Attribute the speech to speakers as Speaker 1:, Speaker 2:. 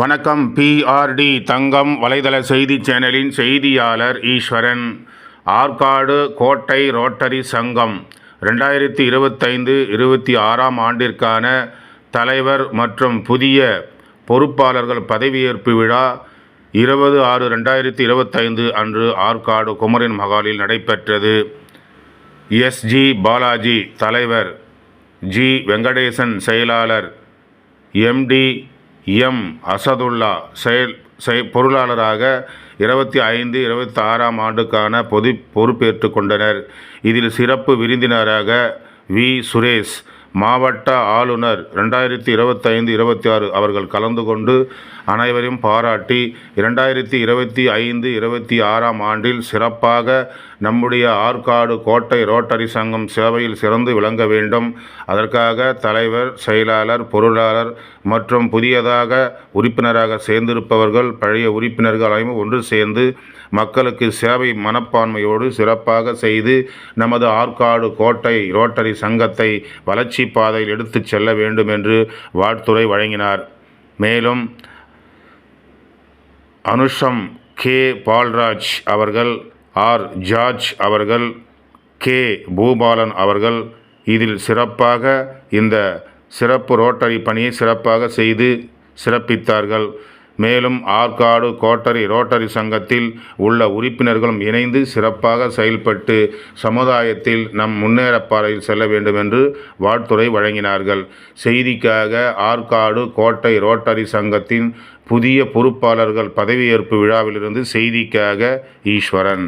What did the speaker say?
Speaker 1: வணக்கம். PRD தங்கம் வலைதள செய்தி சேனலின் செய்தியாளர் ஈஸ்வரன். ஆற்காடு கோட்டை ரோட்டரி சங்கம் 2025-26 ஆண்டிற்கான தலைவர் மற்றும் புதிய பொறுப்பாளர்கள் பதவியேற்பு விழா 20/6/2025 அன்று ஆற்காடு குமரன் மகாலில் நடைபெற்றது. SG பாலாஜி தலைவர், G வெங்கடேசன் செயலாளர், MD M அசதுல்லா பொருளாளராக 25-26 ஆண்டுக்கான பொறுப்பேற்று கொண்டனர். இதில் சிறப்பு விருந்தினராக V சுரேஷ், மாவட்ட ஆளுநர் 2025-26 அவர்கள் கலந்து கொண்டு அனைவரையும் பாராட்டி 2025-26 ஆண்டில் சிறப்பாக நம்முடைய ஆற்காடு கோட்டை ரோட்டரி சங்கம் சேவையில் சிறந்து விளங்க வேண்டும். அதற்காக தலைவர், செயலாளர், பொருளாளர் மற்றும் புதியதாக உறுப்பினராக சேர்ந்திருப்பவர்கள், பழைய உறுப்பினர்கள் அனைவரும் ஒன்று சேர்ந்து மக்களுக்கு சேவை மனப்பான்மையோடு சிறப்பாக செய்து நமது ஆற்காடு கோட்டை ரோட்டரி சங்கத்தை வளர்ச்சி பாதையில் எடுத்துச் செல்ல வேண்டும் என்று வாழ்த்துரை வழங்கினார். மேலும் அனுஷம் K பால்ராஜ் அவர்கள், R ஜார்ஜ் அவர்கள், K பூபாலன் அவர்கள் இதில் சிறப்பாக இந்த சிறப்பு ரோட்டரி பணியை சிறப்பாக செய்து சிறப்பித்தார்கள். மேலும் ஆற்காடு கோட்டை ரோட்டரி சங்கத்தில் உள்ள உறுப்பினர்களும் இணைந்து சிறப்பாக செயல்பட்டு சமுதாயத்தில் நம் முன்னேற பாதையில் செல்ல வேண்டும் என்று வாழ்த்துரை வழங்கினார்கள். செய்திக்காக ஆற்காடு கோட்டை ரோட்டரி சங்கத்தின் புதிய பொறுப்பாளர்கள் பதவியேற்பு விழாவிலிருந்து செய்திக்காக ஈஸ்வரன்.